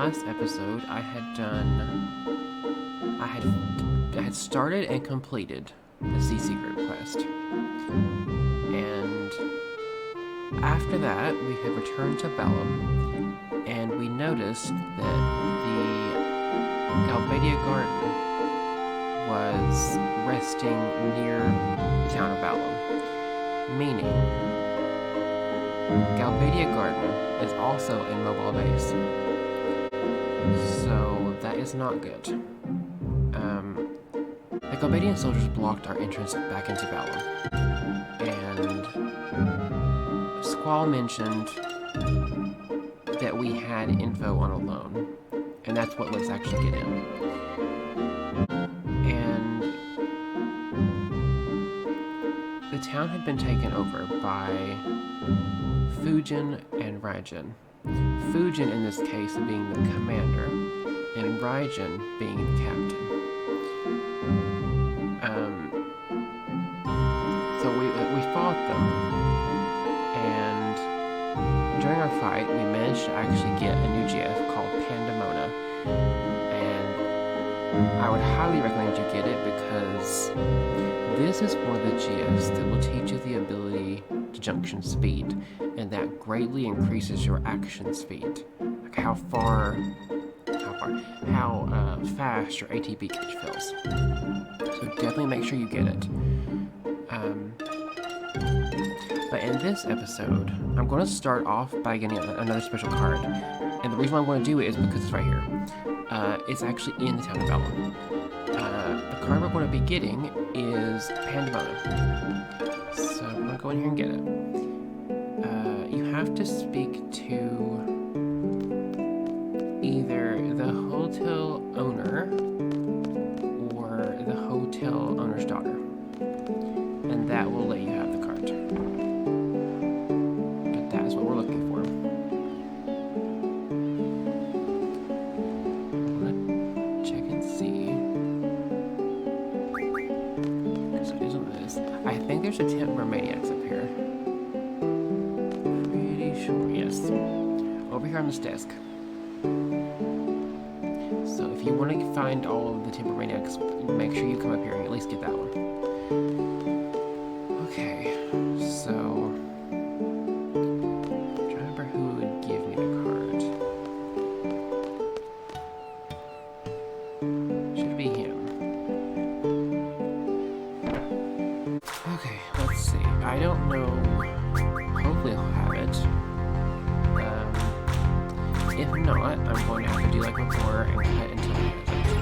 last episode, I had started and completed the Sea Secret quest, and after that, we had returned to Bellum, and we noticed that the Galbadia Garden was resting near the town of Bellum, meaning Galbadia Garden is also a mobile base. So that is not good. The Galbadian soldiers blocked our entrance back into Bellum, and Squall mentioned that we had info on a loan, and that's what let's actually get in. And the town had been taken over by Fujin and Raijin. Fujin in this case being the commander, and Raijin being the captain. So we fought them, and during our fight, we managed to actually get a new GF called Pandemona, and I would highly recommend you get it because this is one of the GFs that will teach you the ability to junction speed, and that greatly increases your action speed, like how fast your ATB gauge fills. So definitely make sure you get it. But in this episode, I'm going to start off by getting another special card, and the reason why I'm going to do it is because it's right here. It's actually in the town of Bellum. The card we're going to be getting is Pandemona. So I'm going to go in here and get it. You have to speak to either the hotel owner or the hotel owner's daughter, and that will let you have the card. But that is what we're looking for. Let's check and see. Because it isn't this. I think there's a Temper Maniacs up here. Pretty sure, yes. Over here on this desk. So if you want to find all of the Temper Maniacs, make sure you come up here and at least get that one. Okay, so I'm trying to remember who would give me the card. Should be him. Okay, let's see. I don't know. Hopefully he'll have it. If not, I'm going to have to do like before and cut until he has it.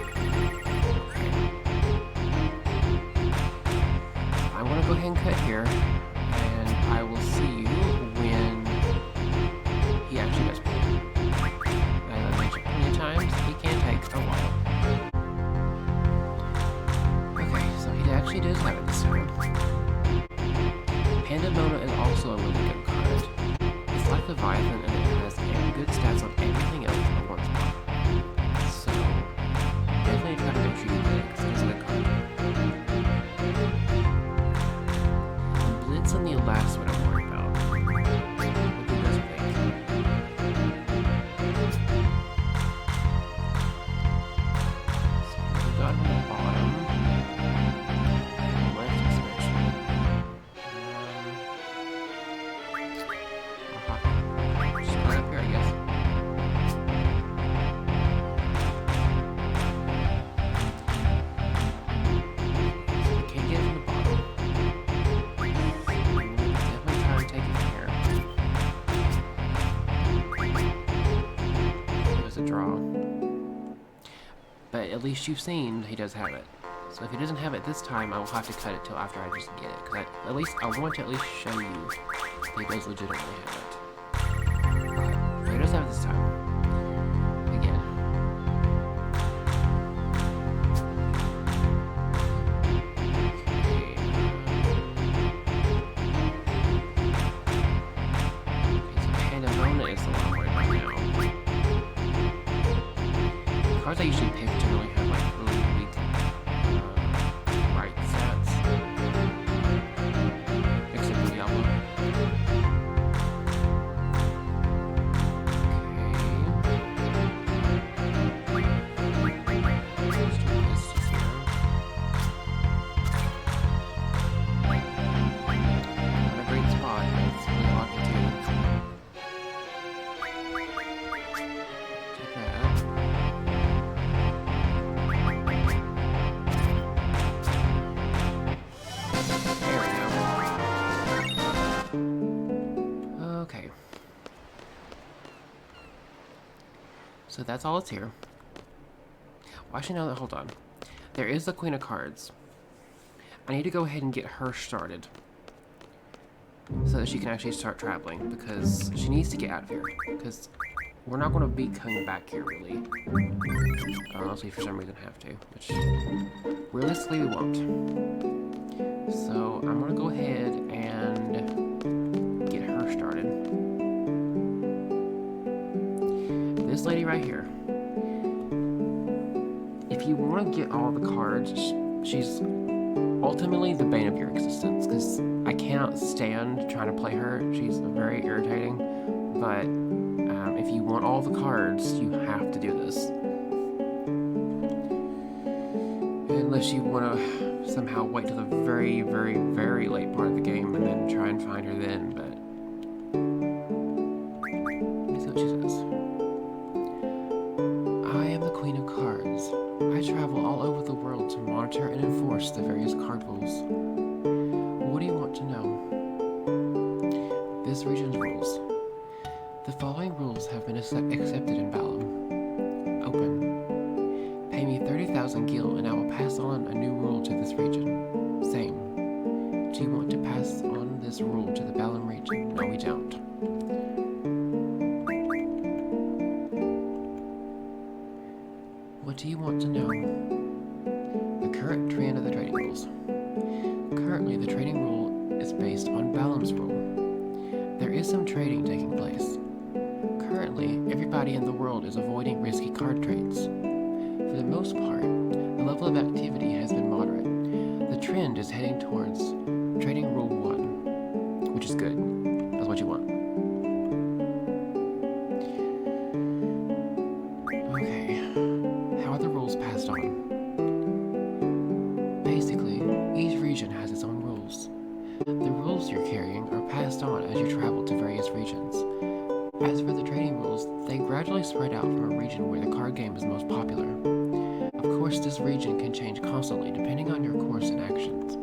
I'm going to go ahead and cut here, and I will see you when he actually does play. As I mentioned plenty of times, he can take a while. Okay, so he actually does have it this time. Pandemona is also a really good card. It's like Leviathan, and it has good stats on everything else in one spot. So, definitely try to make sure you get it, because it's a good card. Blitz on the last one I'm worried about. What do you guys think? So, we got on the bottom. Left especially. Just right up here, I guess. Can't get it from the bottom. Definitely try and take it from here. It was a draw. But at least you've seen he does have it. So if he doesn't have it this time, I will have to cut it till after I just get it. Because I want to at least show you that he does legitimately have it. But he does have it this time. Again. Okay, so Pandemona is the one I'm worried about now. Cards I usually pick generally have like really weak right stats. Except for Diablo. Okay. So that's all that's here. Well, actually, no, hold on. There is the Queen of Cards. I need to go ahead and get her started so that she can actually start traveling, because she needs to get out of here, because we're not going to be coming back here, really. Unless we for some reason have to, which realistically we won't. So I'm going to go ahead and get her started. This lady right here. If you want to get all the cards, she's ultimately the bane of your existence, because I cannot stand trying to play her. She's very irritating, but if you want all the cards, you have to do this. Unless you want to somehow wait till the very, very, very late part of the game and then try and find her then, but... Let me see what she says. I am the Queen of Cards. I travel all over the world to monitor and enforce the various card rules. What do you want to know? This region's rules. The following rules have been accepted in Balam. Open. Pay me 30,000 gil and I will pass on a new rule to this region. Same. Do you want to pass on this rule to the Balam region? No, we don't. What do you want to know? The current trend of the trading rules. Currently, the trading rule is based on Balam's rule. There is some trading taking place. Currently, everybody in the world is avoiding risky card trades. For the most part, the level of activity has been moderate. The trend is heading towards Trading Rule 1, which is good. That's what you want. Okay, how are the rules passed on? Basically, each region has its own rules. The rules you're carrying are passed on as you travel to various regions. As for the trading rules, they gradually spread out from a region where the card game is most popular. Of course, this region can change constantly depending on your course and actions.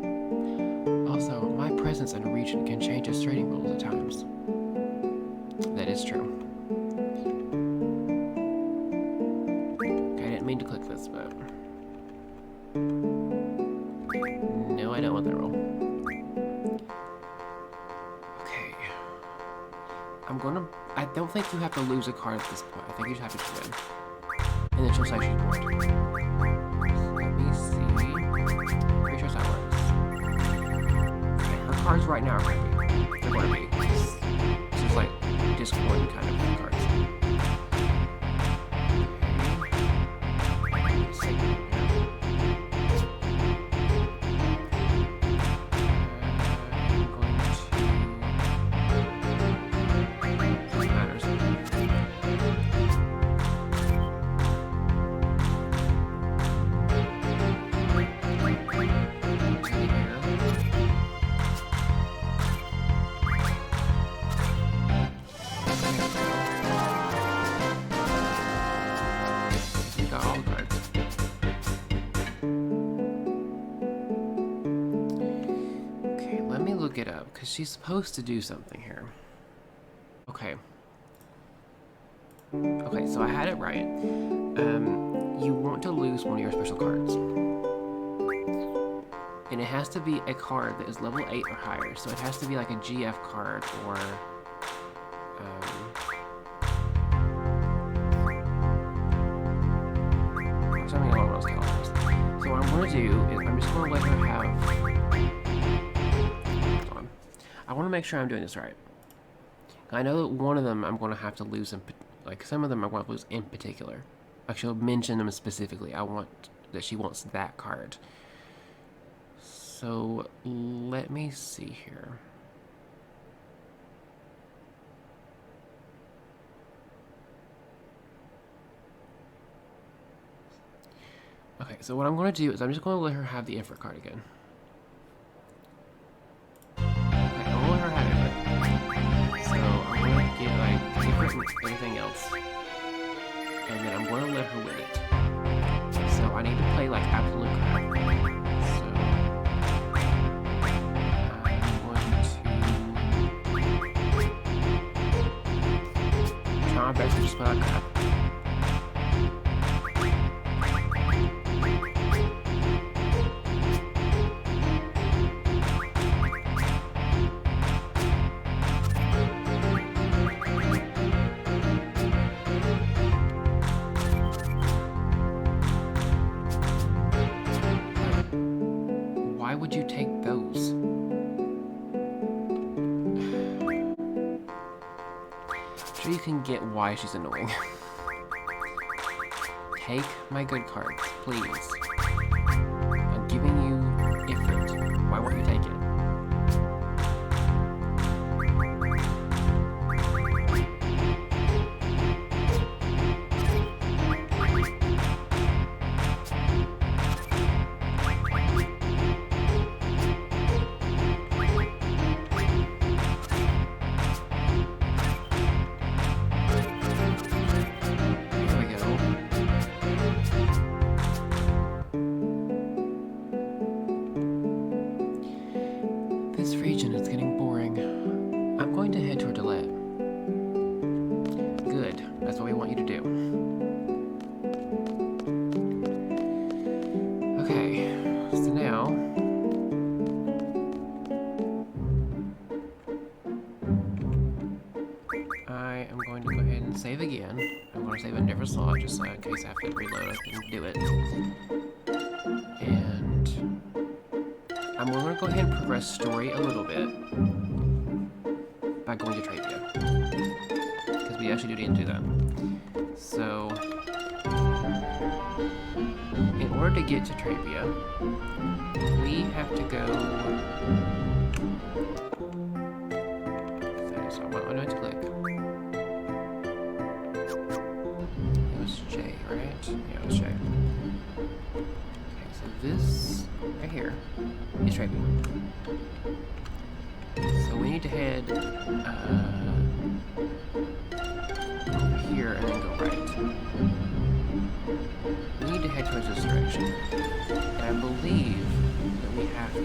Also, my presence in a region can change its trading rules at times. That is true. Okay, I didn't mean to click this, but... No, I don't want that rule. Okay. I don't think you have to lose a card at this point. I think you just have to win. And then she'll say she's bored. Let me see. Pretty sure that works. Okay, her cards right now are going to be. They're going to be. This is like disappointing kind of cards. It up because she's supposed to do something here. Okay, so I had it right. You want to lose one of your special cards, and it has to be a card that is level 8 or higher. So it has to be like a GF card or something along those colors. So what I'm going to do is I'm just going to let her have. I want to make sure I'm doing this right. I know that one of them I'm going to have to lose, like some of them I'm going to lose in particular. Actually, I'll mention them specifically. I want that she wants that card. So let me see here. Okay, so what I'm going to do is I'm just going to let her have the effort card again. Everything else, and then I'm going to let her win it. So I need to play like absolute crap. So I'm going to try my best to just play like crap. sure you can get why she's annoying. Take my good cards, please. I'm giving you Ifrit. Why won't you take it? This region is getting boring. I'm going to head toward Delet. Good. That's what we want you to do. Okay. So now... I am going to go ahead and save again. I'm going to save a different slot just so in case I have to reload I can do it. And... I'm going to go ahead and progress story a little bit by going to Trabia, because we actually do need to do that. So, in order to get to Trabia, we have to go... So what do I have to click? It was J, right? Yeah, it was J. Okay, so this right here is Trabia. So we need to head over here and then go right. We need to head towards this direction. And I believe that we have to...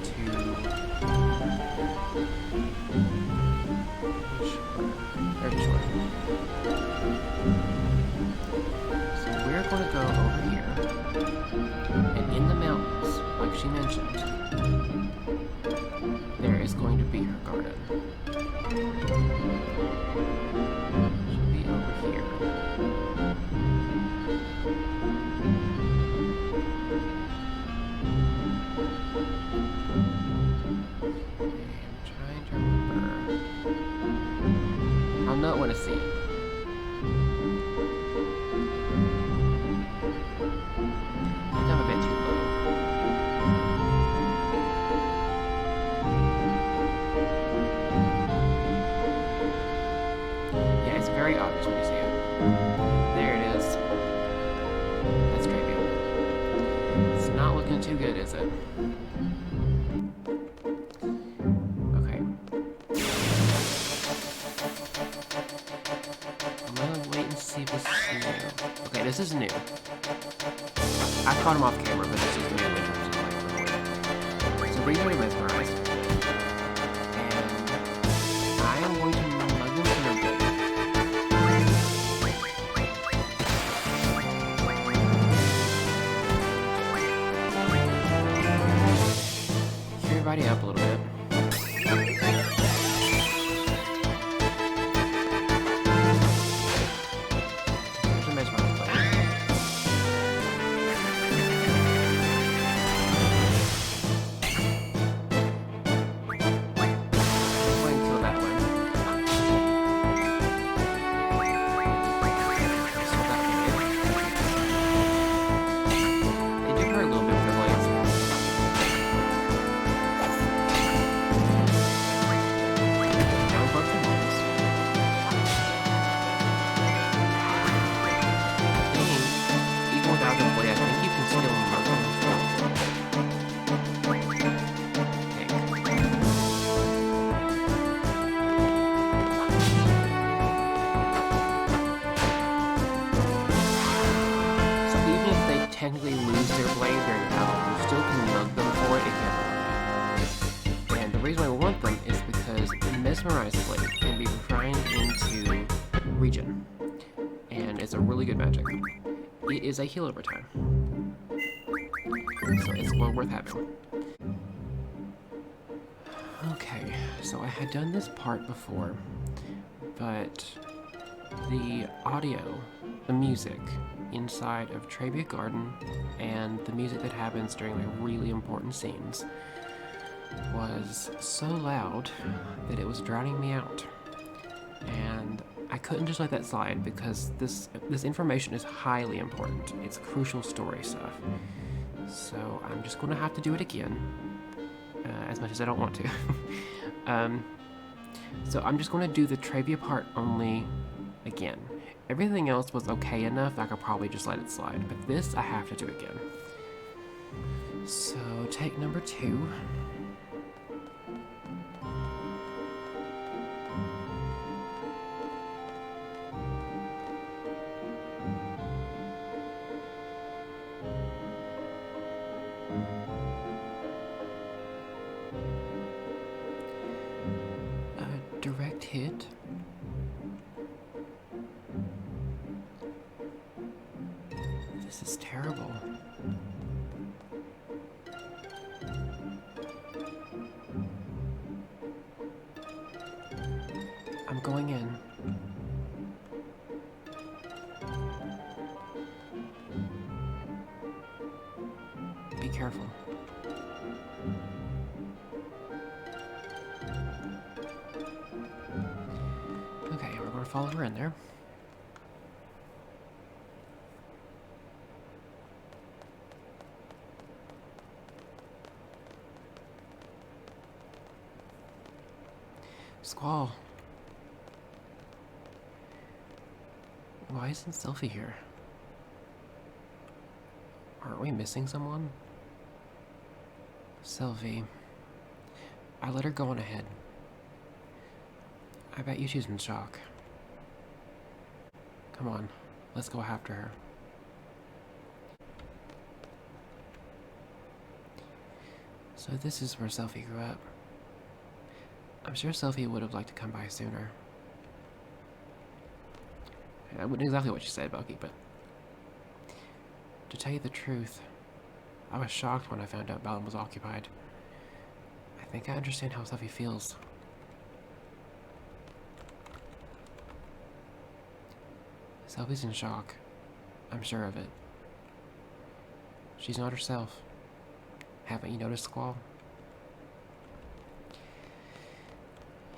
Very short. So we're going to go over here. And in the mountains, like she mentioned, there is going to be her garden. Should be over here. I'm trying to remember. I'll know it when I see it. I think I'm a bit too low. Very obvious when you see it. There it is. That's Trabia. It's not looking too good, is it? Okay. I'm gonna wait and see if this is new. Okay, this is new. I caught him off camera, but this is new in terms of like recording. So bring me mesmerized. And I am going to mug them to their good. Everybody up a little bit. There's a mesmerized play. Let's wait until that one. So that one did. They do hurt a little bit with their blades. Technically lose their blade during battle, you still can mug them for it if you have a And the reason why we want them is because the mesmerized blade can be refined into regen, and it's a really good magic. It is a heal over time, so it's well worth having. Okay, so I had done this part before, but the audio, the music inside of Trabia Garden, and the music that happens during like really important scenes was so loud that it was drowning me out. And I couldn't just let that slide because this information is highly important. It's crucial story stuff. So I'm just going to have to do it again, as much as I don't want to. So I'm just going to do the Trabia part only again. Everything else was okay enough, I could probably just let it slide, but this I have to do again. So take number 2. Direct hit. This is terrible. I'm going in. Be careful. Okay, we're gonna follow her in there. Squall. Why isn't Sylphie here? Aren't we missing someone? Sylphie. I let her go on ahead. I bet you she's in shock. Come on, let's go after her. So this is where Sylphie grew up. I'm sure Sylphie would have liked to come by sooner. That wasn't exactly what she said, Bucky, but to tell you the truth, I was shocked when I found out Balan was occupied. I think I understand how Sylphie feels. Sylphie's in shock. I'm sure of it. She's not herself. Haven't you noticed, Squall?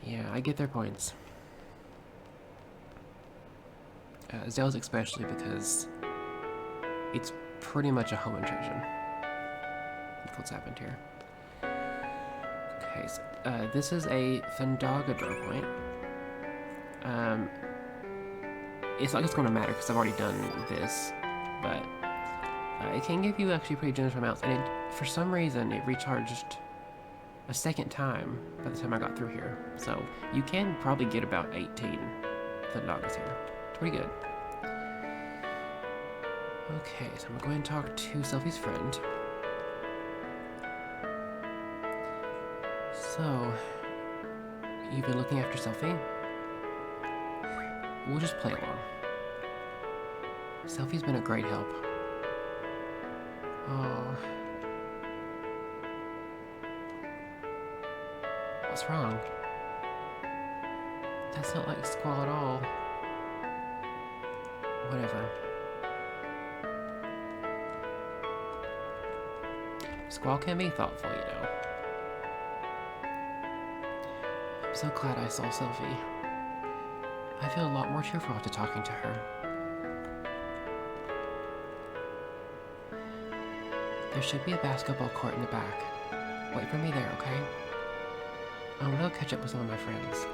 Yeah, I get their points. Zell's especially because it's pretty much a home intrusion. Look what's happened here. Okay, so this is a Thundaga draw point. It's not just going to matter because I've already done this, but it can give you actually pretty generous amounts, and for some reason it recharged a second time by the time I got through here. So you can probably get about 18 Thundagas here. It's pretty good. Okay, so I'm going to go ahead and talk to Sylphie's friend. So, you've been looking after Sylphie? We'll just play along. Sylphie's been a great help. Oh. What's wrong? That's not like Squall at all. Whatever. Squall can be thoughtful, you know. I'm so glad I saw Sylphie. I feel a lot more cheerful after talking to her. There should be a basketball court in the back. Wait for me there, okay? I want to catch up with some of my friends.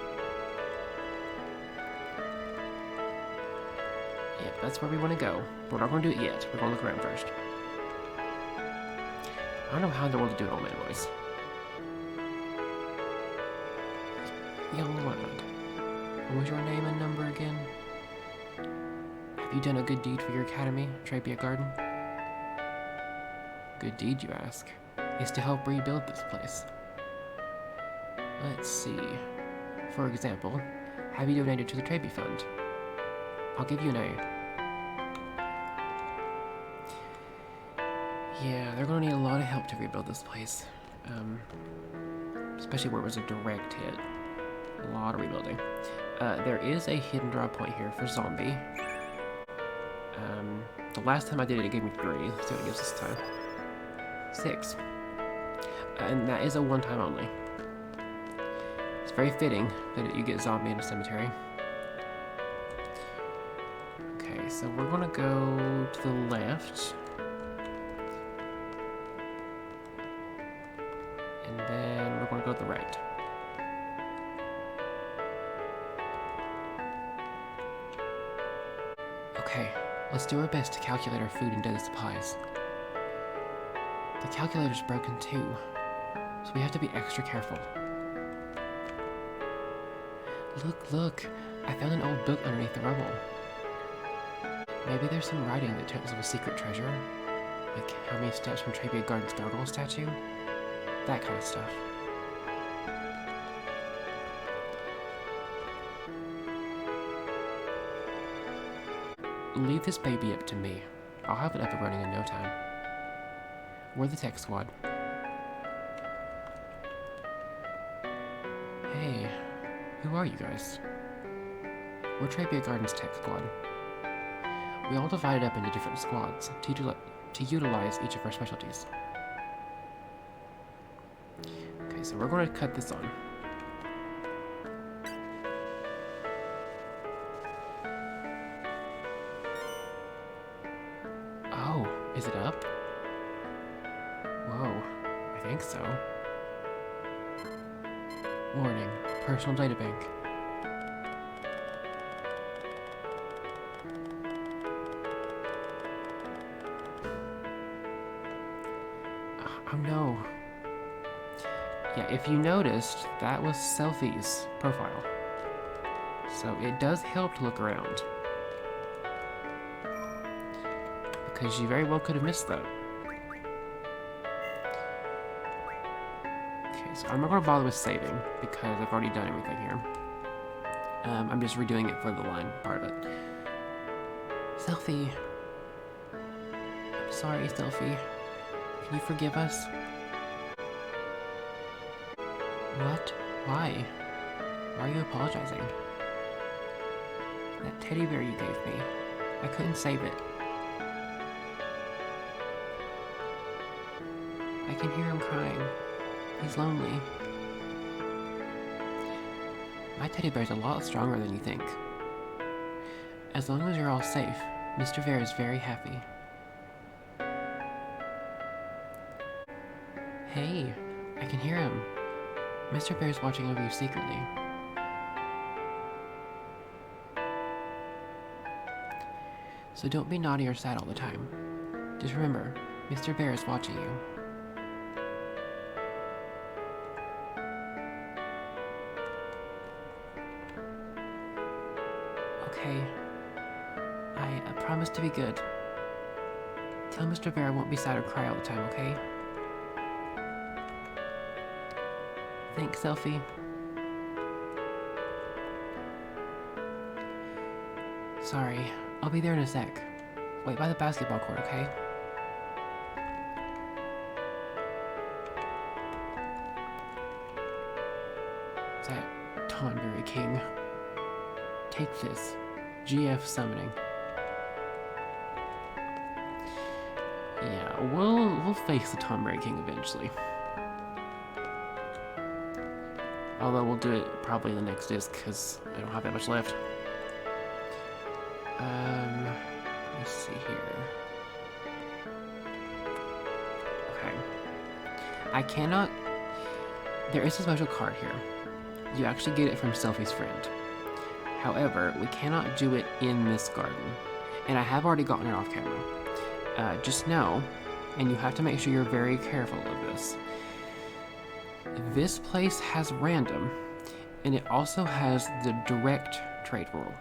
Yep, that's where we want to go. But we're not going to do it yet. We're going to look around first. I don't know how in the world to do an old man voice. Young lad, what was your name and number again? Have you done a good deed for your academy, Trabia Garden? Good deed, you ask? Is to help rebuild this place. Let's see. For example, have you donated to the Trabia Fund? I'll give you an A. Yeah, they're gonna need a lot of help to rebuild this place. Especially where it was a direct hit. A lot of rebuilding. There is a hidden draw point here for zombie. The last time I did it, it gave me 3. Let's see what it gives this time. 6. And that is a one-time only. It's very fitting that you get zombie in a cemetery. Okay, so we're gonna go to the left. And then we're gonna go to the right. Okay, let's do our best to calculate our food and daily supplies. The calculator's broken too, so we have to be extra careful. Look, I found an old book underneath the rubble. Maybe there's some writing that tells of a secret treasure, like how many steps from Trabia Garden's gargoyle statue, that kind of stuff. Leave this baby up to me. I'll have it up and running in no time. We're the tech squad. Hey, who are you guys? We're Trabia Garden's tech squad. We all divided up into different squads to utilize each of our specialties. Okay, so we're going to cut this on. Oh, is it up? Whoa, I think so. Warning, personal data bank. Oh no. Yeah, if you noticed, that was Selfie's profile. So it does help to look around. Because you very well could have missed that. Okay, so I'm not going to bother with saving, because I've already done everything here. I'm just redoing it for the line part of it. Selfie. I'm sorry, Selfie. Can you forgive us? What? Why? Why are you apologizing? That teddy bear you gave me, I couldn't save it. I can hear him crying. He's lonely. My teddy bear's a lot stronger than you think. As long as you're all safe, Mr. Bear is very happy. Hey, I can hear him. Mr. Bear's watching over you secretly. So don't be naughty or sad all the time. Just remember, Mr. Bear is watching you. Okay. I promise to be good. Tell Mr. Bear I won't be sad or cry all the time, okay? Thanks, Selfie. Sorry, I'll be there in a sec. Wait by the basketball court, okay? That Tonberry King. Take this. GF summoning. Yeah, we'll face the Tonberry King eventually. Although we'll do it probably in the next disc, because I don't have that much left. Let's see here. Okay. I cannot... There is a special card here. You actually get it from Selfie's friend. However, we cannot do it in this garden. And I have already gotten it off camera. Just know, and you have to make sure you're very careful of this. This place has random, and it also has the direct trade rule.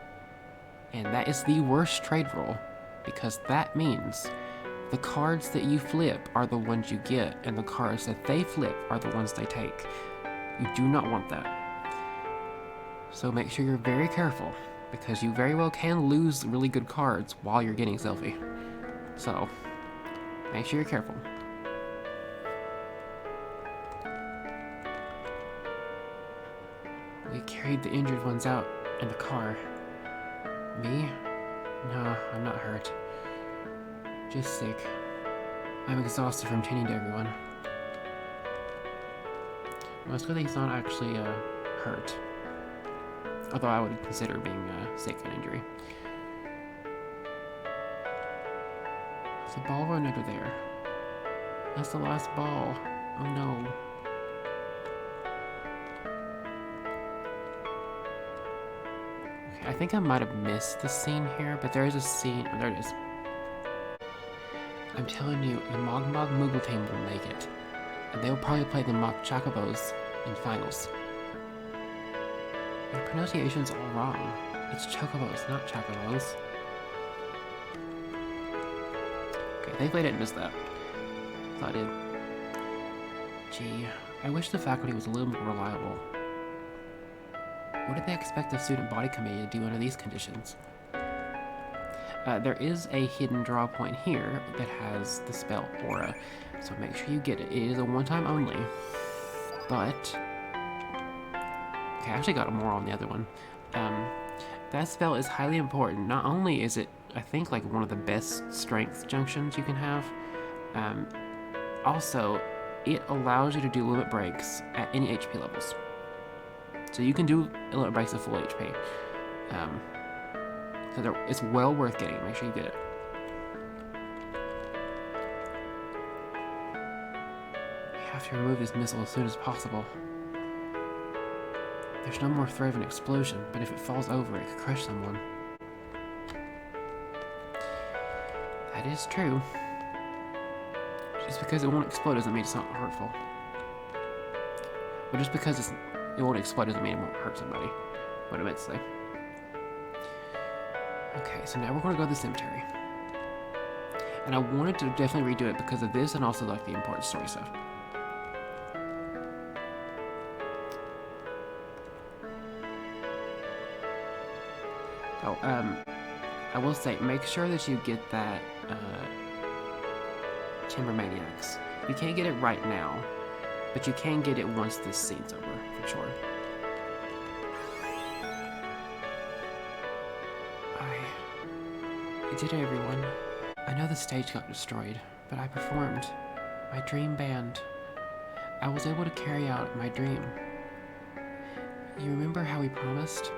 And that is the worst trade rule, because that means the cards that you flip are the ones you get, and the cards that they flip are the ones they take. You do not want that. So make sure you're very careful, because you very well can lose really good cards while you're getting Selfie. So, make sure you're careful. We carried the injured ones out in the car. Me? No, I'm not hurt. Just sick. I'm exhausted from tending to everyone. Well, it's good that he's not actually, hurt. Although I would consider being, sick an injury. There's a ball run under there. That's the last ball. Oh no. Okay, I think I might have missed the scene here, but there is a scene. Oh, there it is. I'm telling you, the Mog Mog Moogle team will make it. And they will probably play the Mog Chocobos in finals. Your pronunciation's all wrong. It's Chocobos, not Chocobos. Okay, thankfully I didn't miss that. Thought I did. Gee, I wish the faculty was a little more reliable. What did they expect the student body committee to do under these conditions? There is a hidden draw point here that has the spell Aura, so make sure you get it. It is a one-time only, but... Okay, I actually got more on the other one. That spell is highly important. Not only is it, I think, like one of the best strength junctions you can have, also, it allows you to do limit breaks at any HP levels. So you can do limit breaks at full HP. So it's well worth getting. Make sure you get it. We have to remove this missile as soon as possible. There's no more threat of an explosion, but if it falls over, it could crush someone. That is true. Just because it won't explode doesn't mean it's not hurtful. But just because it won't explode doesn't mean it won't hurt somebody. What I meant to say. Okay, so now we're going to go to the cemetery. And I wanted to definitely redo it because of this and also like the important story stuff. Oh, I will say, make sure that you get that, Chamber Maniacs. You can't get it right now, but you can get it once this scene's over, for sure. I did it, everyone. I know the stage got destroyed, but I performed. My dream band. I was able to carry out my dream. You remember how we promised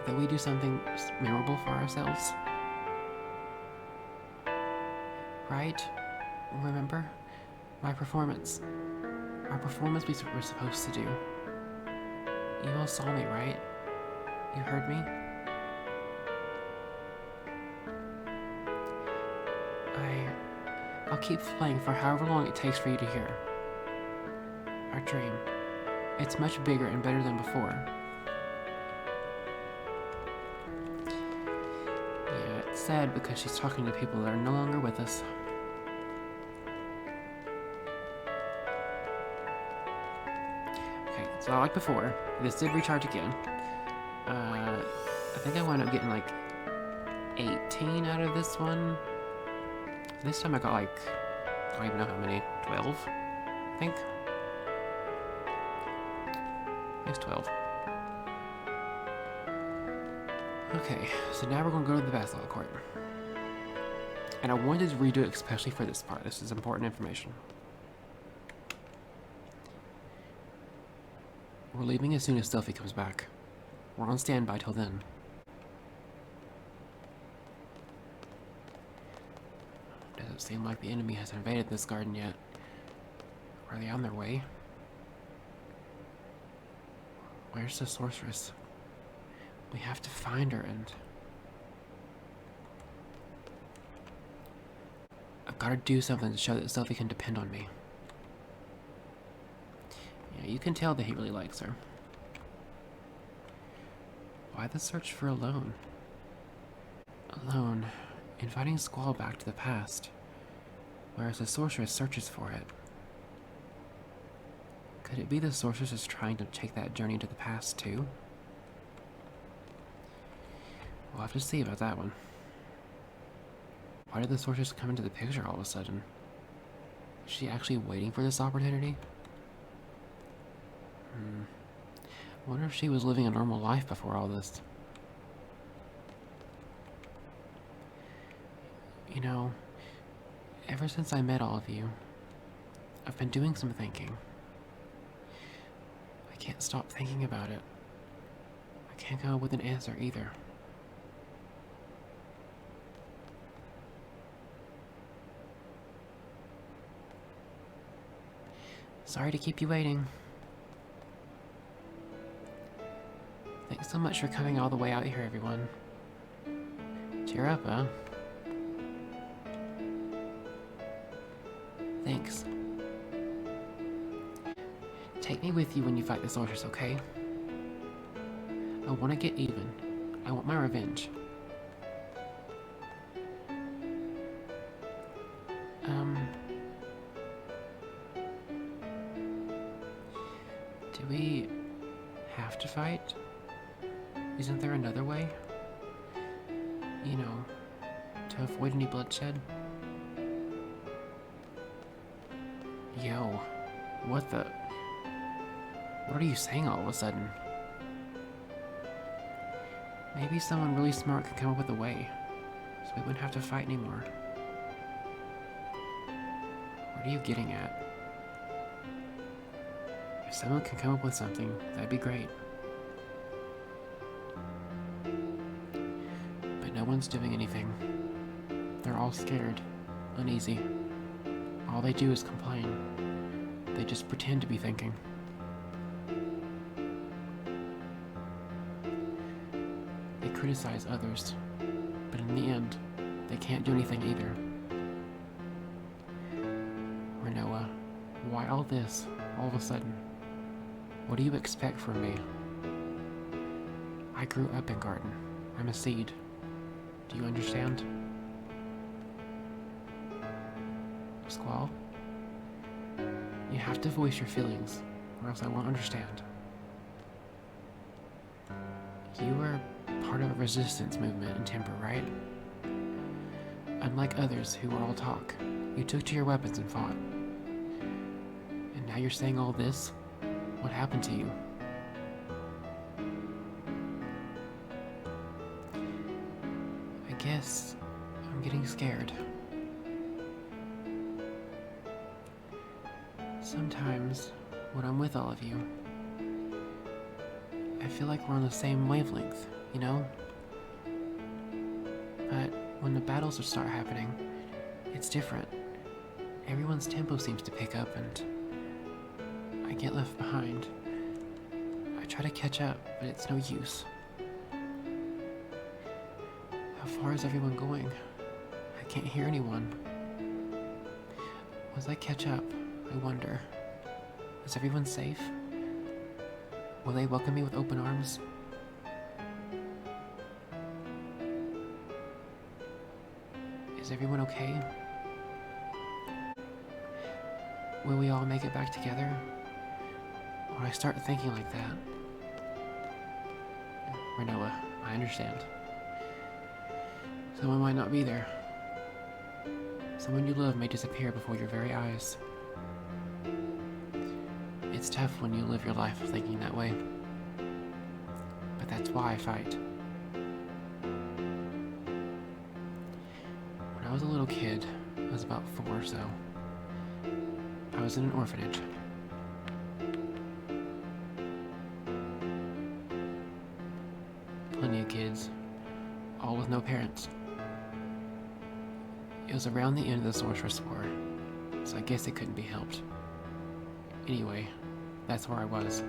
that we do something memorable for ourselves? Right? Remember? My performance. Our performance we were supposed to do. You all saw me, right? You heard me? I'll keep playing for however long it takes for you to hear. Our dream. It's much bigger and better than before. Yeah, it's sad because she's talking to people that are no longer with us. Okay, so like before, this did recharge again. I think I wound up getting like 18 out of this one. This time I got like, I don't even know how many, 12, I think. It's 12. Okay, so now we're going to go to the basketball court. And I wanted to redo it especially for this part. This is important information. We're leaving as soon as Stealthy comes back. We're on standby till then. Doesn't seem like the enemy has invaded this garden yet. Are they on their way? Where's the sorceress? We have to find her and... I've got to do something to show that Stealthy can depend on me. Yeah, you can tell that he really likes her. Why the search for Alone? Alone, inviting Squall back to the past, whereas the sorceress searches for it. Could it be the sorceress is trying to take that journey into the past too? We'll have to see about that one. Why did the sorceress come into the picture all of a sudden? Is she actually waiting for this opportunity? I wonder if she was living a normal life before all this. You know, ever since I met all of you, I've been doing some thinking. I can't stop thinking about it. I can't come up with an answer either. Sorry to keep you waiting. Thanks so much for coming all the way out here, everyone. Cheer up, huh? Thanks. Take me with you when you fight the soldiers, okay? I want to get even. I want my revenge. Do we have to fight? Isn't there another way? You know, to avoid any bloodshed? Yo, what the... What are you saying all of a sudden? Maybe someone really smart could come up with a way, so we wouldn't have to fight anymore. What are you getting at? If someone can come up with something, that'd be great. But no one's doing anything. They're all scared, uneasy. All they do is complain. They just pretend to be thinking. They criticize others, but in the end, they can't do anything either. Renoa, why all this, all of a sudden? What do you expect from me? I grew up in Garden. I'm a seed. Do you understand? Squall? You have to voice your feelings, or else I won't understand. You were part of a resistance movement in Timber, right? Unlike others who were all talk, you took to your weapons and fought. And now you're saying all this? What happened to you? I guess I'm getting scared. Sometimes, when I'm with all of you, I feel like we're on the same wavelength, you know? But when the battles start happening, it's different. Everyone's tempo seems to pick up and I get left behind. I try to catch up, but it's no use. How far is everyone going? I can't hear anyone. As I catch up, I wonder, is everyone safe? Will they welcome me with open arms? Is everyone okay? Will we all make it back together? Or I start thinking like that? Renoa, I understand. Someone might not be there. Someone you love may disappear before your very eyes. It's tough when you live your life thinking that way. But that's why I fight. When I was a little kid, I was about 4 or so. I was in an orphanage. Plenty of kids, all with no parents. It was around the end of the Sorceress War, so I guess it couldn't be helped. Anyway, that's where I was.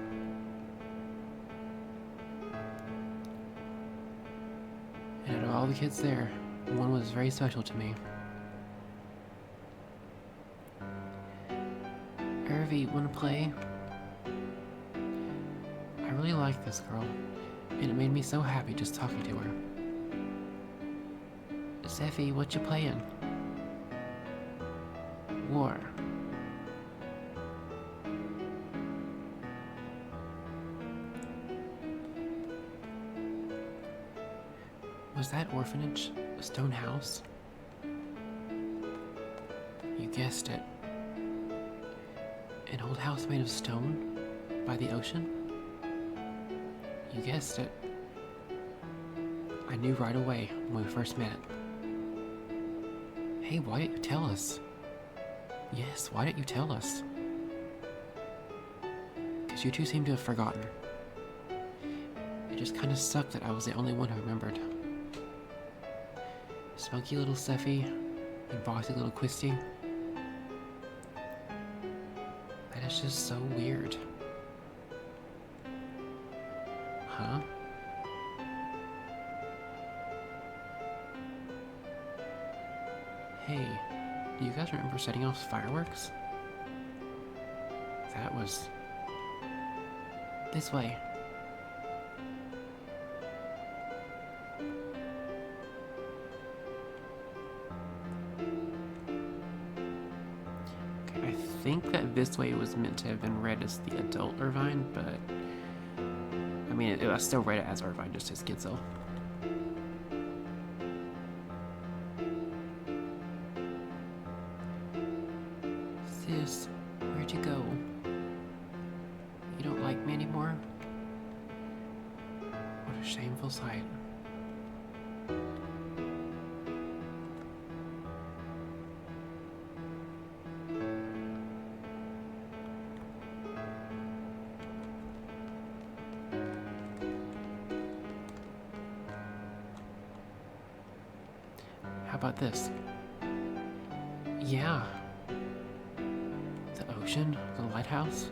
And out of all the kids there, one was very special to me. Irvi, wanna play? I really like this girl, and it made me so happy just talking to her. Sephi, what you playing? War. Was that orphanage a stone house? You guessed it. An old house made of stone? By the ocean? You guessed it. I knew right away when we first met. Hey, why didn't you tell us? Yes, why didn't you tell us? Because you two seem to have forgotten. It just kind of sucked that I was the only one who remembered. Spunky little Sephi and bossy little Quisty. That That's just so weird. Huh? Hey, do you guys remember setting off fireworks? That was... this way. Okay, I think that this way was meant to have been read as the adult Irvine, but... I mean, I still read it as Irvine, just as Gitzel. Sis, where'd you go? You don't like me anymore? What a shameful sight. How about this? Yeah. The ocean, the lighthouse.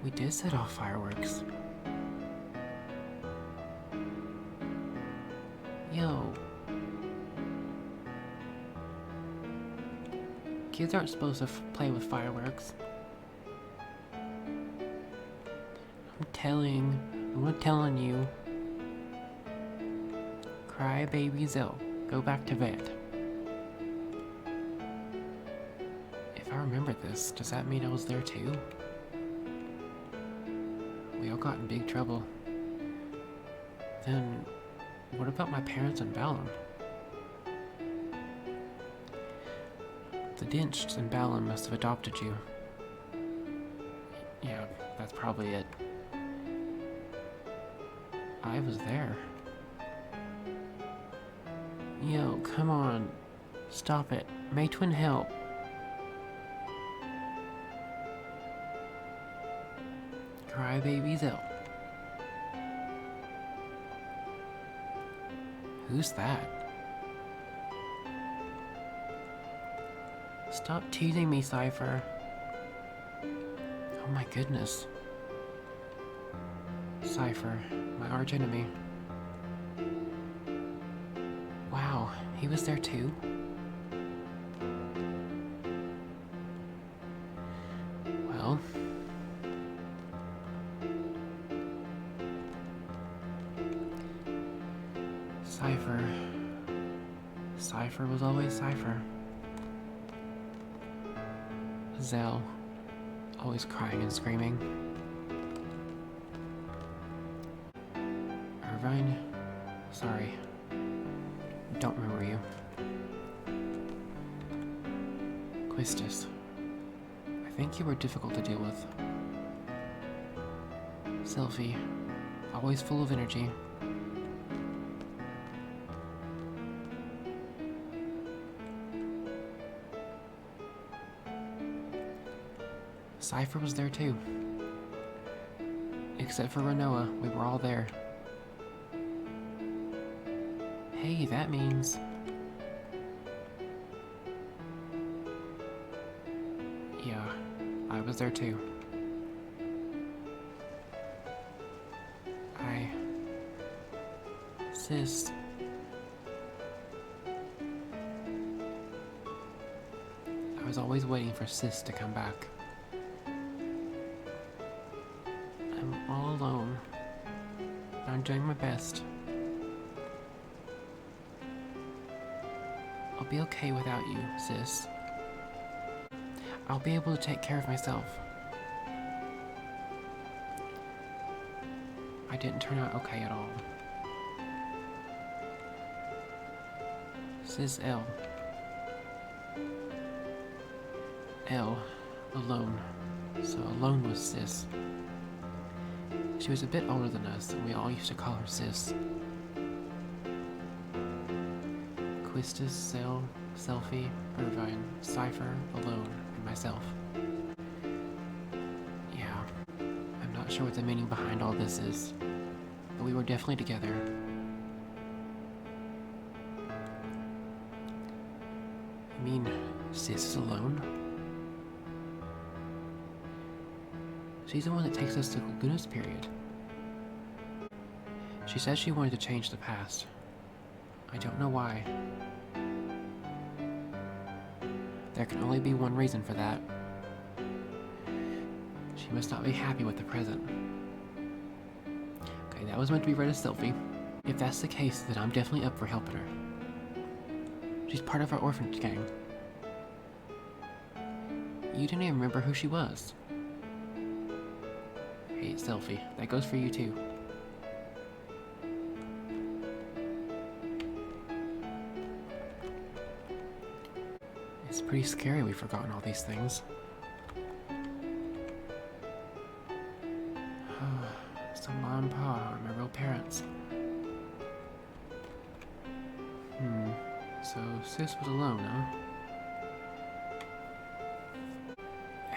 We did set off fireworks. Yo. Kids aren't supposed to play with fireworks. I'm telling you. Cry baby Zell, go back to bed. If I remember this, does that mean I was there too? We all got in big trouble. Then, what about my parents in Balam? The Dinchts in Balam must have adopted you. Yeah, that's probably it. I was there. Yo, come on. Stop it. Matwin, help. Crybaby Zell. Who's that? Stop teasing me, Cypher. Oh my goodness. Cypher, my archenemy. Wow, he was there too? Well... Cypher was always Cypher. Zell, always crying and screaming. Irvine, sorry. Don't remember you. Quistis, I think you were difficult to deal with. Sylphie, always full of energy. Cypher was there too. Except for Renoa, we were all there. Hey, that means... Yeah, I was there too. Sis... I was always waiting for Sis to come back. I'm all alone. I'm doing my best. I'll be okay without you, Sis. I'll be able to take care of myself. I didn't turn out okay at all. Sis L. L. Alone. So alone was Sis. She was a bit older than us, and we all used to call her Sis. Quistis, Cell, Sylphie, Irvine, Cypher, Alone, and myself. Yeah, I'm not sure what the meaning behind all this is, but we were definitely together. I mean, Sis is alone? She's the one that takes us to Laguna's period. She said she wanted to change the past. I don't know why. There can only be one reason for that. She must not be happy with the present. Okay, that was meant to be read as Sylvie. If that's the case, then I'm definitely up for helping her. She's part of our orphanage gang. You didn't even remember who she was. Hey, Sylvie, that goes for you too. It's pretty scary we've forgotten all these things. So Mom and Pa are my real parents. So Sis was alone, huh?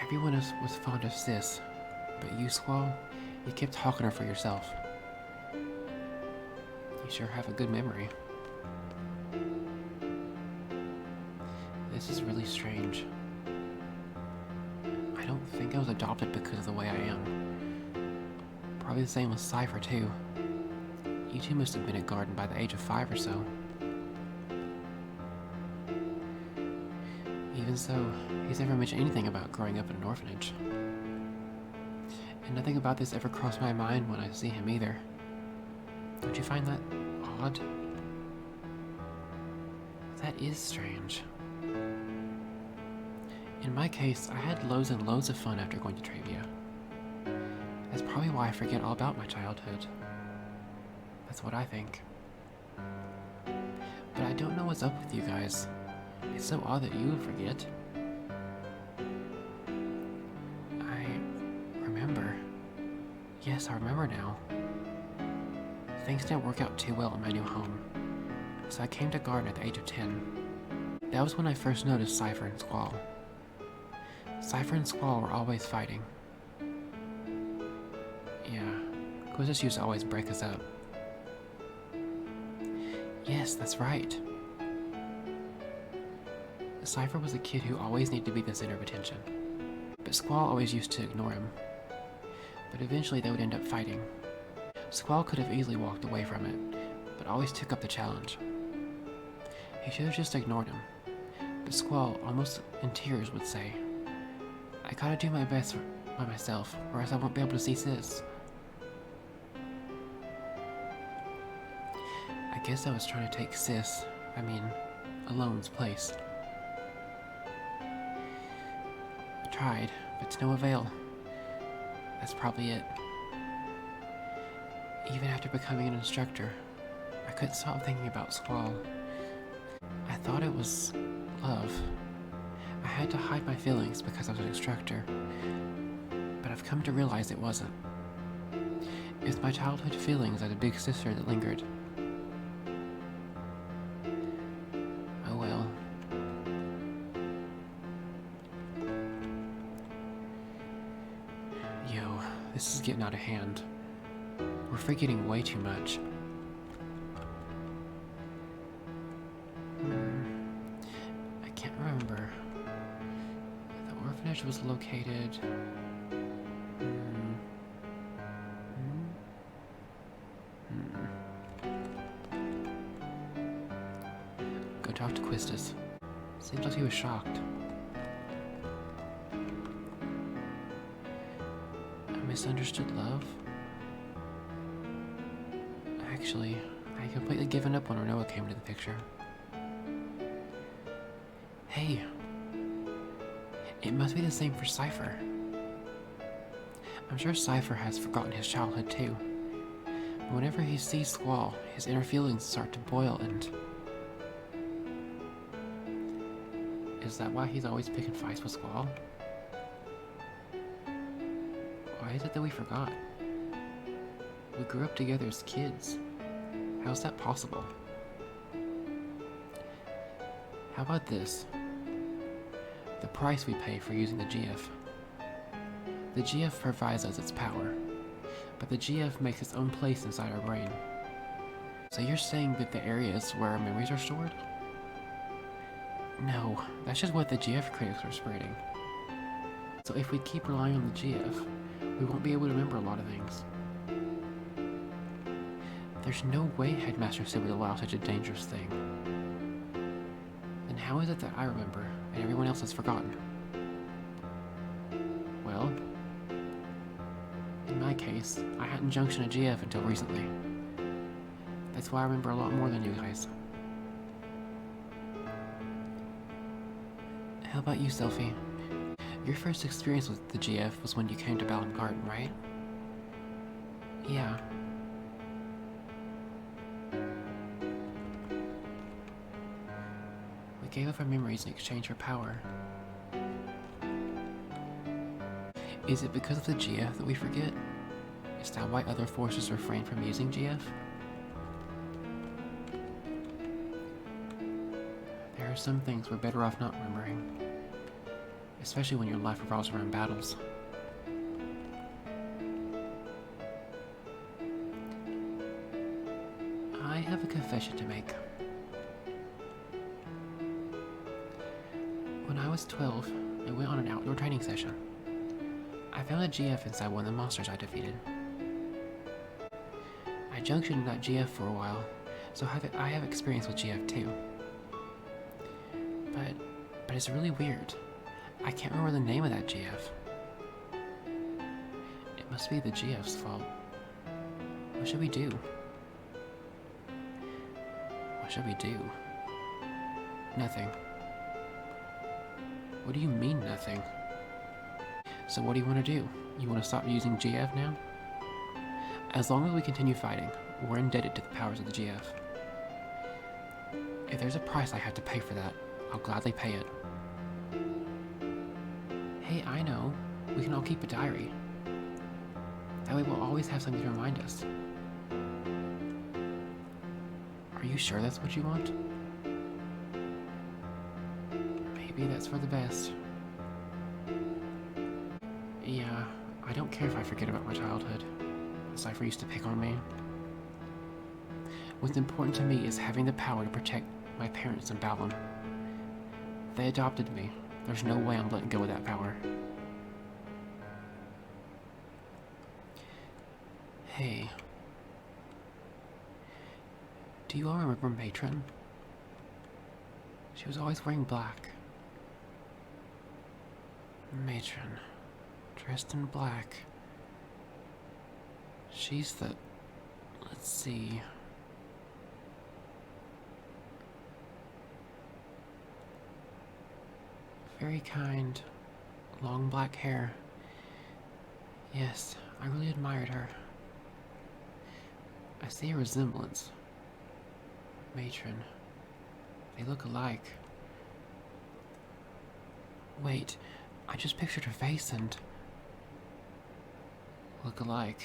Everyone else was fond of Sis, but you, Squall, you kept hawking her for yourself. You sure have a good memory. This is really strange. I don't think I was adopted because of the way I am. Probably the same with Cypher, too. You two must have been at Garden by the age of 5 or so. Even so, he's never mentioned anything about growing up in an orphanage. And nothing about this ever crossed my mind when I see him either. Don't you find that odd? That is strange. In my case, I had loads and loads of fun after going to Trabia. That's probably why I forget all about my childhood. That's what I think. But I don't know what's up with you guys. It's so odd that you would forget. I remember. Yes, I remember now. Things didn't work out too well in my new home, so I came to Garden at the age of 10. That was when I first noticed Cypher and Squall. Cypher and Squall were always fighting. Yeah, quizzes used to always break us up. Yes, that's right. Cypher was a kid who always needed to be the center of attention, but Squall always used to ignore him. But eventually they would end up fighting. Squall could have easily walked away from it, but always took up the challenge. He should have just ignored him, but Squall, almost in tears, would say, "I gotta do my best by myself, or else I won't be able to see Sis." I guess I was trying to take Alone's place. I tried, but to no avail. That's probably it. Even after becoming an instructor, I couldn't stop thinking about Squall. I thought it was love. I had to hide my feelings because I was an instructor, but I've come to realize it wasn't. It's my childhood feelings as a big sister that lingered. Oh well. Yo, this is getting out of hand. We're forgetting way too much. I can't remember. The orphanage was located... Go talk to Quistis. Seems like he was shocked. I misunderstood love? Actually, I had completely given up when Renoa came into the picture. Hey, it must be the same for Cypher. I'm sure Cypher has forgotten his childhood too. But whenever he sees Squall, his inner feelings start to boil and... Is that why he's always picking fights with Squall? Why is it that we forgot? We grew up together as kids. How's that possible? How about this? The price we pay for using the GF. The GF provides us its power, but the GF makes its own place inside our brain. So you're saying that the area is where our memories are stored? No, that's just what the GF critics are spreading. So if we keep relying on the GF, we won't be able to remember a lot of things. There's no way Headmaster Sid would allow such a dangerous thing. Then how is it that I remember and everyone else has forgotten? Well, in my case, I hadn't junctioned a GF until recently. That's why I remember a lot more than you guys. How about you, Selphie? Your first experience with the GF was when you came to Balan Garden, right? Yeah. We gave up our memories in exchange for power. Is it because of the GF that we forget? Is that why other forces refrain from using GF? There are some things we're better off not remembering. Especially when your life revolves around battles. I have a confession to make. When I was 12, I went on an outdoor training session. I found a GF inside one of the monsters I defeated. I junctioned that GF for a while, so I have experience with GF too. But it's really weird. I can't remember the name of that GF. It must be the GF's fault. What should we do? What should we do? Nothing. What do you mean, nothing? So what do you want to do? You want to stop using GF now? As long as we continue fighting, we're indebted to the powers of the GF. If there's a price I have to pay for that, I'll gladly pay it. Hey, I know. We can all keep a diary. That way we'll always have something to remind us. Are you sure that's what you want? Maybe that's for the best. Yeah, I don't care if I forget about my childhood. Cypher used to pick on me. What's important to me is having the power to protect my parents in Balan. They adopted me. There's no way I'm letting go of that power. Hey. Do you all remember Matron? She was always wearing black. Matron. Dressed in black. She's the... Let's see... Very kind, long black hair. Yes, I really admired her. I see a resemblance. Matron. They look alike. Wait, I just pictured her face and... Look alike.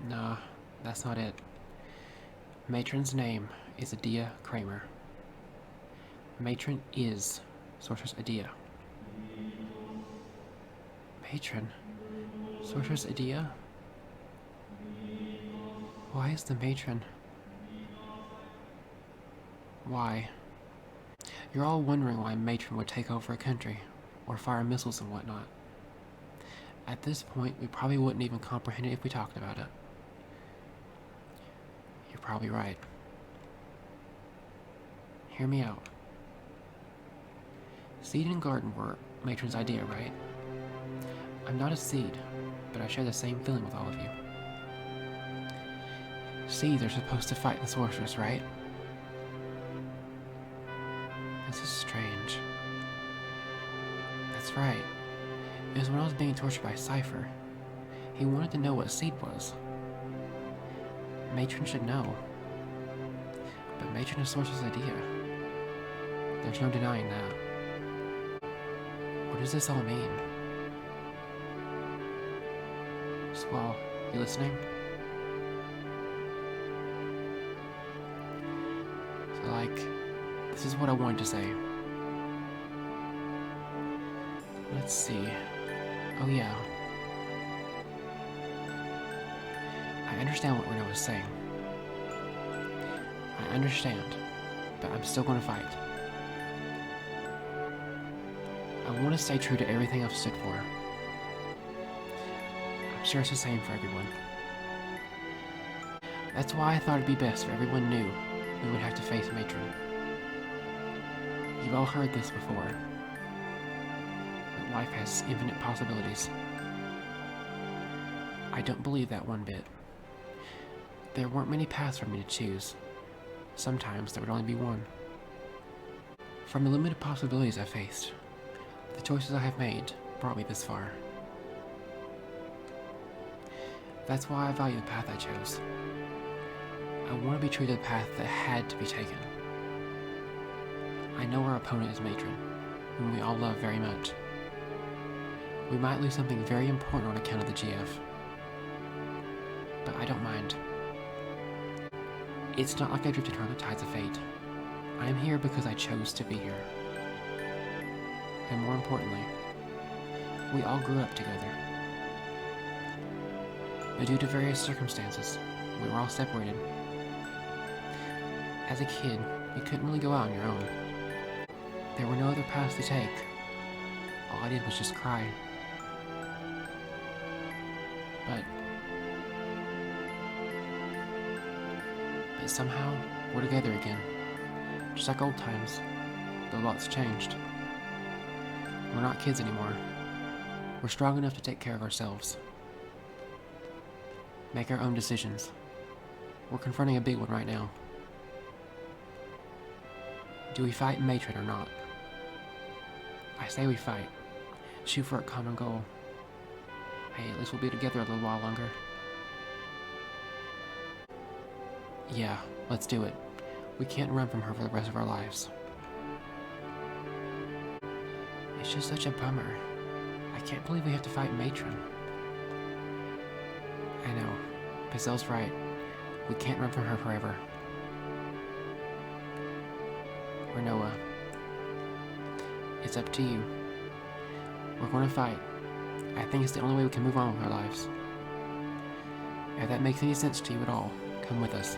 Nah, that's not it. Matron's name is Adia Kramer. Matron is Sorceress Adia. Matron? Sorceress Adia? Why is the Matron? Why? You're all wondering why Matron would take over a country, or fire missiles and whatnot. At this point, we probably wouldn't even comprehend it if we talked about it. You're probably right. Hear me out. Seed and garden were Matron's idea, right? I'm not a seed, but I share the same feeling with all of you. Seeds are supposed to fight the sorceress, right? This is strange. That's right. It was when I was being tortured by Cypher. He wanted to know what seed was. Matron should know. But Matron is Sorceress Idea. There's no denying that. What does this all mean? Squall, you listening? So, this is what I wanted to say. Let's see. Oh yeah. I understand what Reno was saying. I understand, but I'm still gonna fight. I want to stay true to everything I've stood for. I'm sure it's the same for everyone. That's why I thought it'd be best if everyone knew we would have to face Matron. You've all heard this before, that life has infinite possibilities. I don't believe that one bit. There weren't many paths for me to choose. Sometimes there would only be one. From the limited possibilities I faced, the choices I have made brought me this far. That's why I value the path I chose. I want to be true to the path that had to be taken. I know our opponent is Matron, whom we all love very much. We might lose something very important on account of the GF, but I don't mind. It's not like I drifted around the tides of fate. I am here because I chose to be here. And more importantly, we all grew up together. But due to various circumstances, we were all separated. As a kid, you couldn't really go out on your own. There were no other paths to take. All I did was just cry. But somehow, we're together again. Just like old times, though lots changed. We're not kids anymore. We're strong enough to take care of ourselves. Make our own decisions. We're confronting a big one right now. Do we fight Matron or not? I say we fight. Shoot for a common goal. Hey, at least we'll be together a little while longer. Yeah, let's do it. We can't run from her for the rest of our lives. It's just such a bummer. I can't believe we have to fight Matron. I know. Pizel's right. We can't run from her forever. Or Noah. It's up to you. We're going to fight. I think it's the only way we can move on with our lives. If that makes any sense to you at all, come with us.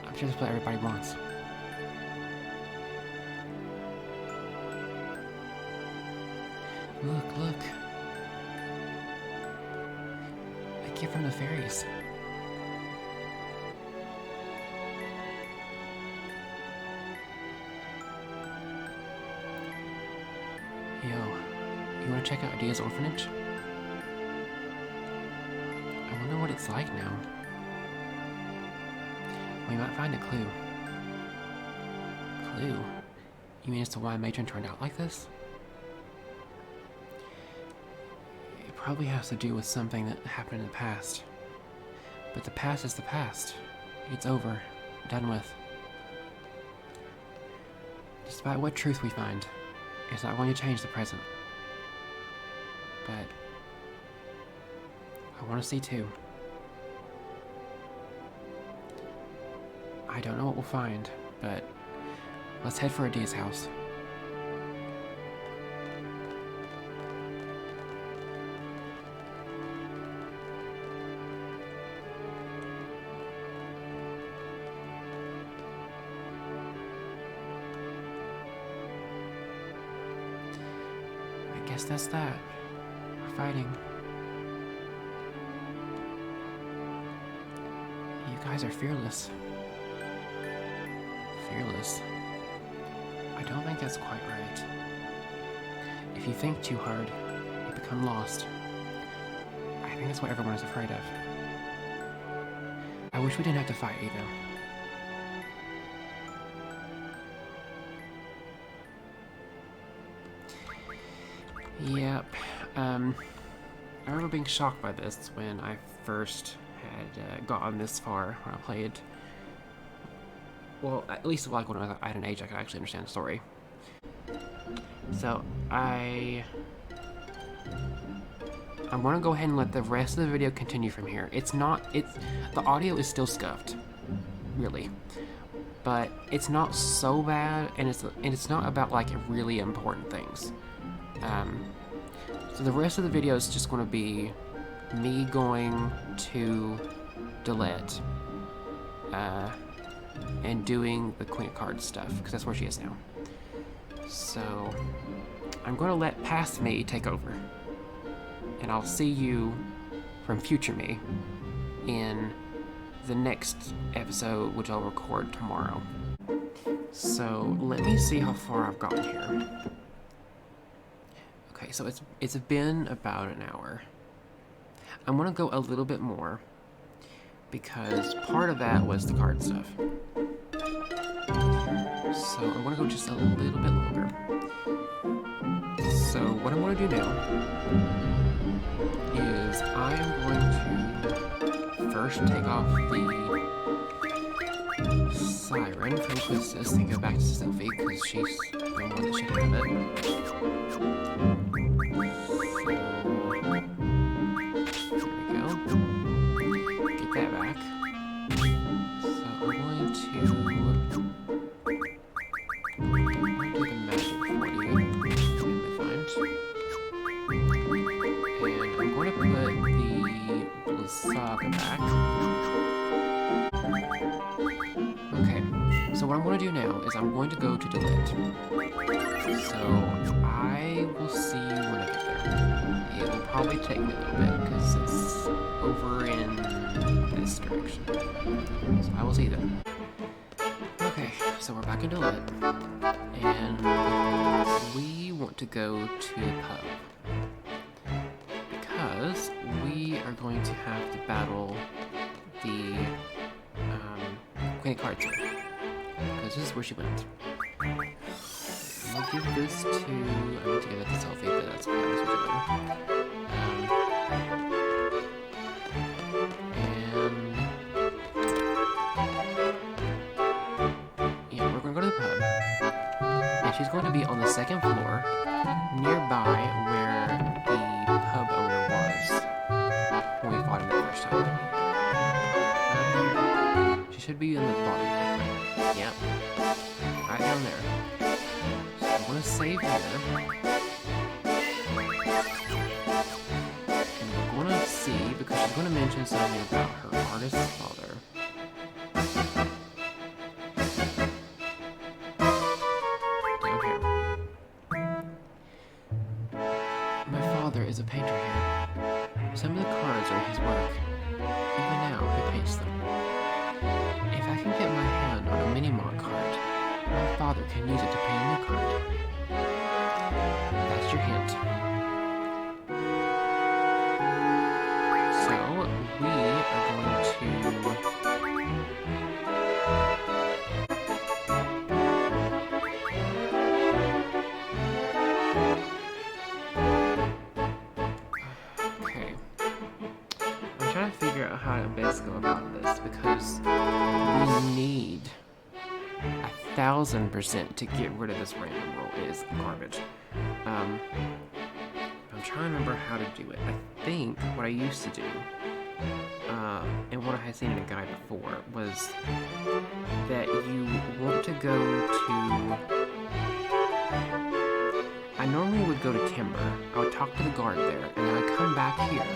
I'm sure that's what everybody wants. Look, look. A gift from the fairies. Yo, you want to check out Dia's orphanage? I wonder what it's like now. We might find a clue. Clue? You mean as to why Matron turned out like this? It probably has to do with something that happened in the past. But the past is the past. It's over. Done with. Despite what truth we find, it's not going to change the present. But I want to see too. I don't know what we'll find, but let's head for Adia's house. I guess that's that. We're fighting. You guys are fearless. Fearless. I don't think that's quite right. If you think too hard, you become lost. I think that's what everyone is afraid of. I wish we didn't have to fight either. Yep. I remember being shocked by this when I first had gotten this far when I played. Well, at least like when I was at an age I could actually understand the story. So I'm gonna go ahead and let the rest of the video continue from here. The audio is still scuffed, really, but it's not so bad, and it's not about like really important things. So the rest of the video is just going to be me going to Delette and doing the Queen of Cards stuff, because that's where she is now. So I'm going to let past me take over. And I'll see you from future me in the next episode, which I'll record tomorrow. So let me see how far I've gotten here. Okay, so it's been about an hour. I'm gonna go a little bit more because part of that was the card stuff. So I'm gonna go just a little bit longer. So what I'm gonna do now is I am going to first take off the siren from Quistis and go back to Sophie because she's the one that should have it. Get that back. So I'm going to do the magic for you. And I'm going to put the Blizzaga back. Okay, so what I'm going to do now is I'm going to go to delete. So I will see you when I get there. It will probably take me a little bit because it's over in this direction. So I will see you then. Okay, so we're back in delete. And we want to go to the pub. Because we are going to have to battle the Queen of Cards here. Because this is where she went. I'll give this to... I need to give it to Sophie, but that's what we're doing. Yeah, we're going to go to the pub. And she's going to be on the second floor, nearby where the pub owner was when we fought him the first time. She should be in the bottom. Yep. Right down there. So I'm going to save here. And we're going to see, because she's going to mention something about her artist's father. Down here. My father is a painter here. Some of the cards are his work. Even now, he paints them. If I can get my hand on a Minimon card, my father can use it to paint a new card. That's your hint. So, we are going to... Okay. I'm trying to figure out how to best go about this because we need 1,000% to get rid of this random roll. It is garbage. I'm trying to remember how to do it. I think what I used to do, and what I had seen in a guide before, was that you want to go to... I normally would go to Timber. I would talk to the guard there, and then I'd come back here,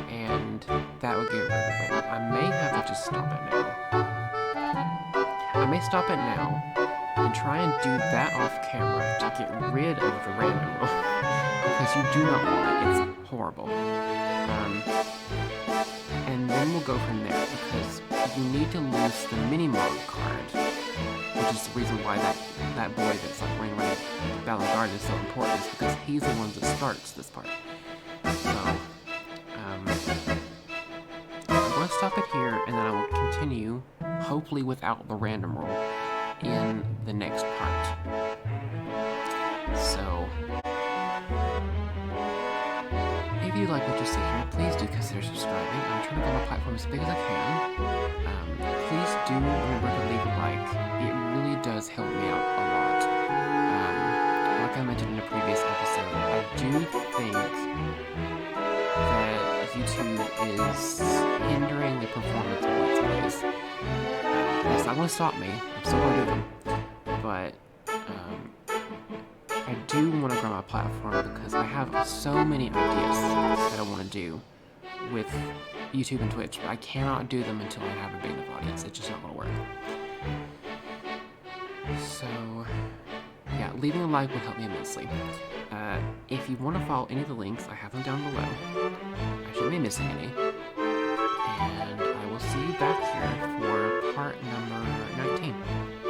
and that would get rid of it. I may have to just stop it now. I may stop it now and try and do that off camera to get rid of the random roll because you do not want it. It's horrible. And then we'll go from there because you need to lose the Minimon card, which is the reason why that boy that's like running around the Battle Garden is so important, is because he's the one that starts this part. So, I'm going to stop it here, and then I will continue, hopefully without the random roll, in the next part. So, if you like what you see here, please do consider subscribing. I'm trying to grow my platform as big as I can. Please do remember to leave a like. It really does help me out a lot. Like I mentioned in a previous episode, I do think that YouTube is hindering the performance of Let's Plays. It's not going to stop me. I'm still going to do them. But I do want to grow my platform because I have so many ideas that I want to do with YouTube and Twitch, but I cannot do them until I have a big enough audience. It's just not going to work. So, leaving a like will help me immensely. If you want to follow any of the links, I have them down below. Actually, I may be missing any.